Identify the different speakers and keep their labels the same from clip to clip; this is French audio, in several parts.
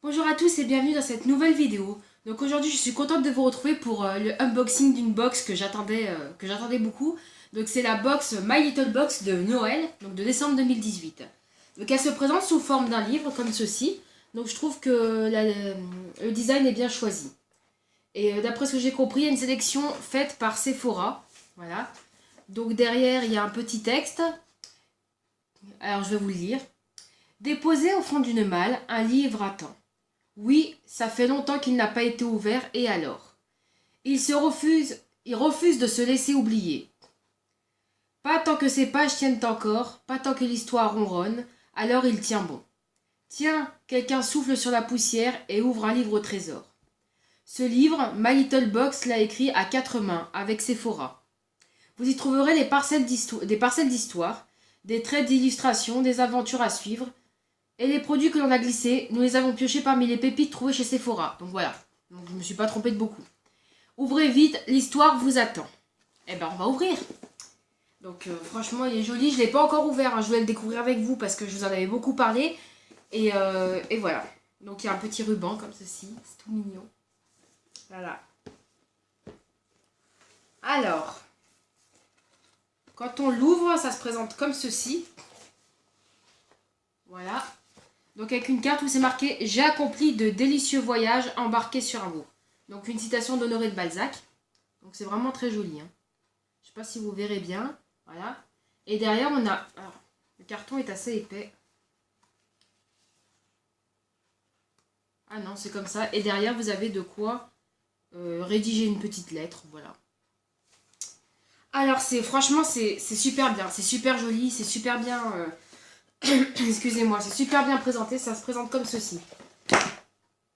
Speaker 1: Bonjour à tous et bienvenue dans cette nouvelle vidéo. Donc aujourd'hui je suis contente de vous retrouver pour le unboxing d'une box que j'attendais beaucoup. Donc c'est la box My Little Box de Noël, donc de décembre 2018. Donc elle se présente sous forme d'un livre comme ceci. Donc je trouve que le design est bien choisi. Et d'après ce que j'ai compris, il y a une sélection faite par Sephora. Voilà. Donc derrière il y a un petit texte. Alors je vais vous le lire. Déposé au fond d'une malle, un livre attend. Oui, ça fait longtemps qu'il n'a pas été ouvert, et alors? Il refuse de se laisser oublier. Pas tant que ses pages tiennent encore, pas tant que l'histoire ronronne, alors il tient bon. Tiens, quelqu'un souffle sur la poussière et ouvre un livre au trésor. Ce livre, My Little Box l'a écrit à quatre mains, avec Sephora. Vous y trouverez des parcelles d'histoire, des traits d'illustration, des aventures à suivre, et les produits que l'on a glissés, nous les avons piochés parmi les pépites trouvées chez Sephora. Donc voilà. Donc je ne me suis pas trompée de beaucoup. Ouvrez vite, l'histoire vous attend. Eh ben on va ouvrir. Donc franchement il est joli. Je ne l'ai pas encore ouvert. Hein. Je voulais le découvrir avec vous parce que je vous en avais beaucoup parlé. Et voilà. Donc il y a un petit ruban comme ceci. C'est tout mignon. Voilà. Alors, quand on l'ouvre, ça se présente comme ceci. Voilà. Donc avec une carte où c'est marqué « J'ai accompli de délicieux voyages embarqués sur un beau ». Donc une citation d'Honoré de Balzac. Donc c'est vraiment très joli. Hein. Je ne sais pas si vous verrez bien. Voilà. Et derrière on a... Alors, le carton est assez épais. Ah non, c'est comme ça. Et derrière vous avez de quoi rédiger une petite lettre. Voilà. Alors franchement c'est super bien. C'est super joli. C'est super bien... Excusez-moi, c'est super bien présenté. Ça se présente comme ceci.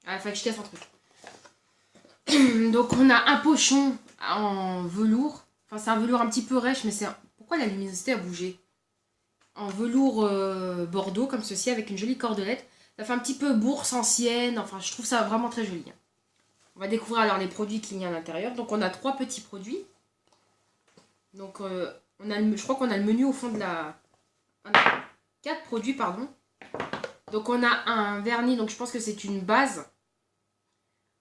Speaker 1: Ah, il faut que je casse un truc. Donc on a un pochon en velours. Enfin c'est un velours un petit peu rêche, mais c'est... Pourquoi la luminosité a bougé? En velours bordeaux comme ceci avec une jolie cordelette. Ça fait un petit peu bourse ancienne. Enfin je trouve ça vraiment très joli. On va découvrir alors les produits qu'il y a à l'intérieur. Donc on a trois petits produits. Donc je crois qu'on a le menu au fond de la... Quatre produits pardon. Donc on a un vernis, donc je pense que c'est une base.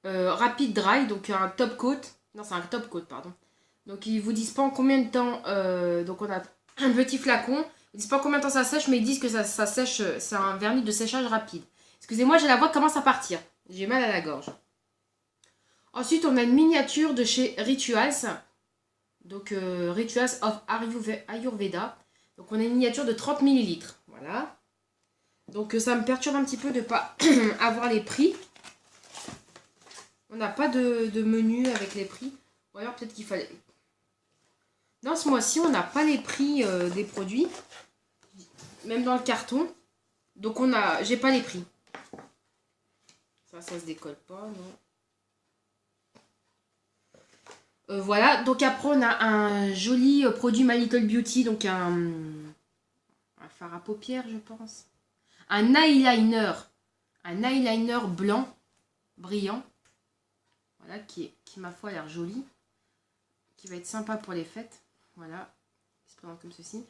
Speaker 1: Rapid Dry, donc un top coat. Non, c'est un top coat, pardon. Donc ils vous disent pas en combien de temps. Donc on a un petit flacon. Ils disent pas en combien de temps ça sèche, mais ils disent que ça sèche. C'est un vernis de séchage rapide. Excusez-moi, j'ai la voix qui commence à partir. J'ai mal à la gorge. Ensuite, on a une miniature de chez Rituals. Donc Rituals of Ayurveda. Donc on a une miniature de 30 millilitres. Voilà. Donc ça me perturbe un petit peu de ne pas avoir les prix. On n'a pas de menu avec les prix. Ou alors peut-être qu'il fallait... Non, ce mois-ci, on n'a pas les prix des produits. Même dans le carton. Donc j'ai pas les prix. Ça se décolle pas, non. Voilà, donc après on a un joli produit My Little Beauty. Donc un fard à paupières, je pense. Un eyeliner. Un eyeliner blanc, brillant. Voilà, qui ma foi a l'air joli. Qui va être sympa pour les fêtes. Voilà, il se présente comme ceci.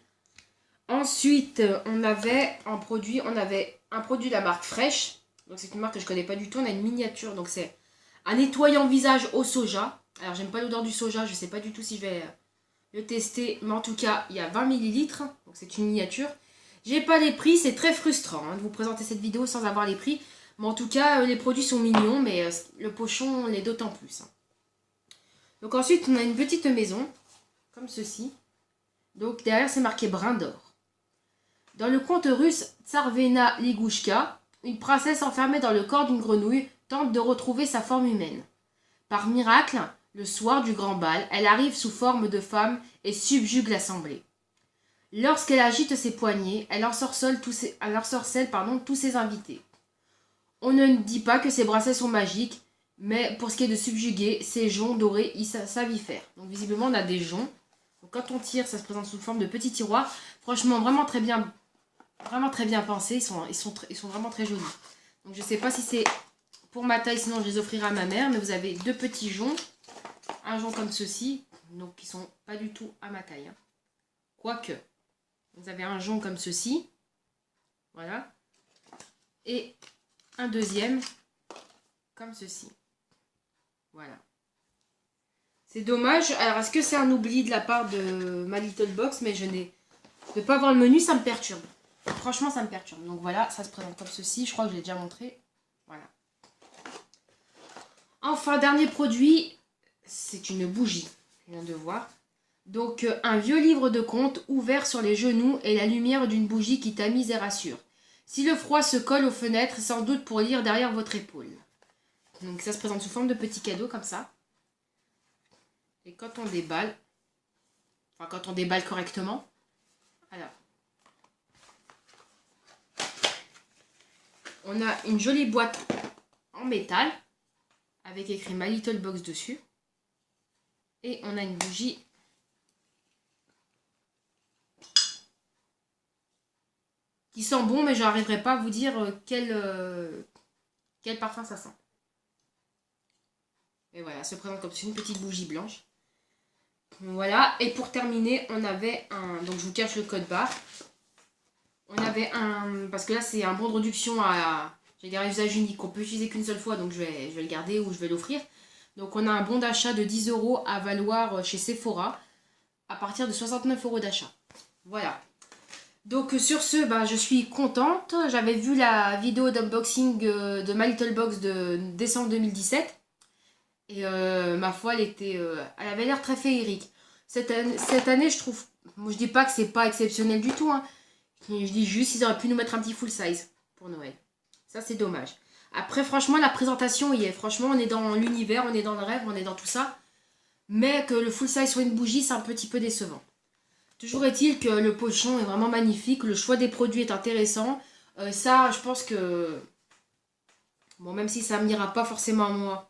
Speaker 1: Ensuite, on avait un produit de la marque Fresh. Donc c'est une marque que je connais pas du tout. On a une miniature, donc c'est un nettoyant visage au soja. Alors j'aime pas l'odeur du soja, je sais pas du tout si je vais le tester. Mais en tout cas, il y a 20 millilitres. Donc c'est une miniature. J'ai pas les prix, c'est très frustrant de vous présenter cette vidéo sans avoir les prix. Mais en tout cas, les produits sont mignons, mais le pochon l'est d'autant plus. Donc ensuite, on a une petite maison, comme ceci. Donc derrière, c'est marqué brin d'or. Dans le conte russe Tsarevna Ligushka, une princesse enfermée dans le corps d'une grenouille tente de retrouver sa forme humaine. Par miracle, le soir du grand bal, elle arrive sous forme de femme et subjugue l'assemblée. Lorsqu'elle agite ses poignets, elle ensorcelle tous ses invités. On ne dit pas que ses bracelets sont magiques, mais pour ce qui est de subjuguer, ces joncs dorés y savent y faire. Donc visiblement, on a des joncs. Donc, quand on tire, ça se présente sous forme de petits tiroirs. Franchement, vraiment très bien pensé. Ils sont vraiment très jolis. Donc je sais pas si c'est pour ma taille, sinon je les offrirai à ma mère. Mais vous avez deux petits joncs. Un jonc comme ceci. Donc qui sont pas du tout à ma taille. Hein. Quoique. Vous avez un jonc comme ceci. Voilà. Et un deuxième comme ceci. Voilà. C'est dommage. Alors, est-ce que c'est un oubli de la part de ma Little Box? Mais je n'ai... De pas avoir le menu, ça me perturbe. Franchement, ça me perturbe. Donc voilà, ça se présente comme ceci. Je crois que je l'ai déjà montré. Voilà. Enfin, dernier produit, c'est une bougie. Je viens de voir. Donc, un vieux livre de contes ouvert sur les genoux et la lumière d'une bougie qui tamise et rassure. Si le froid se colle aux fenêtres, c'est sans doute pour lire derrière votre épaule. Donc, ça se présente sous forme de petits cadeaux comme ça. Et quand on déballe, enfin quand on déballe correctement, alors, on a une jolie boîte en métal avec écrit My Little Box dessus. Et on a une bougie qui sent bon, mais je n'arriverai pas à vous dire quel parfum ça sent. Et voilà, ça se présente comme une petite bougie blanche. Voilà, et pour terminer, on avait un... Donc je vous cache le code barre. On avait un... Parce que là, c'est un bon de réduction à... J'ai des usages uniques qu'on peut utiliser qu'une seule fois, donc je vais le garder ou je vais l'offrir. Donc on a un bon d'achat de 10 € à valoir chez Sephora à partir de 69 € d'achat. Voilà. Donc sur ce, je suis contente. J'avais vu la vidéo d'unboxing de My Little Box de décembre 2017. Et ma foi, elle avait l'air très féerique. Cette année, je trouve... Moi, je dis pas que c'est pas exceptionnel du tout. Hein. Je dis juste qu'ils auraient pu nous mettre un petit full size pour Noël. Ça, c'est dommage. Après, franchement, la présentation y est. Franchement, on est dans l'univers, on est dans le rêve, on est dans tout ça. Mais que le full size soit une bougie, c'est un petit peu décevant. Toujours est-il que le pochon est vraiment magnifique. Le choix des produits est intéressant. Ça, je pense que... Bon, même si ça ne m'ira pas forcément à moi.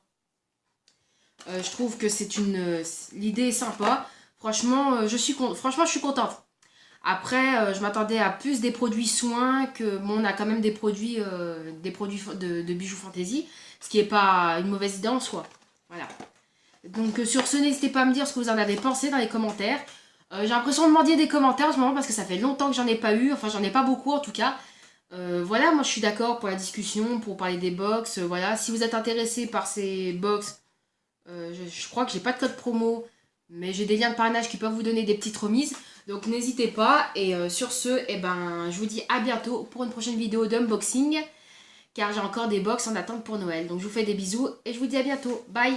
Speaker 1: Je trouve que l'idée est sympa. Franchement, je suis contente. Après, je m'attendais à plus des produits soins que... Bon, on a quand même des produits de bijoux fantasy. Ce qui n'est pas une mauvaise idée en soi. Voilà. Donc, sur ce, n'hésitez pas à me dire ce que vous en avez pensé dans les commentaires. J'ai l'impression de mendier des commentaires en ce moment parce que ça fait longtemps que j'en ai pas eu. Enfin, j'en ai pas beaucoup en tout cas. Voilà, moi je suis d'accord pour la discussion, pour parler des box. Voilà, si vous êtes intéressé par ces box, je crois que j'ai pas de code promo, mais j'ai des liens de parrainage qui peuvent vous donner des petites remises. Donc n'hésitez pas. Et sur ce, je vous dis à bientôt pour une prochaine vidéo d'unboxing. Car j'ai encore des box en attente pour Noël. Donc je vous fais des bisous et je vous dis à bientôt. Bye!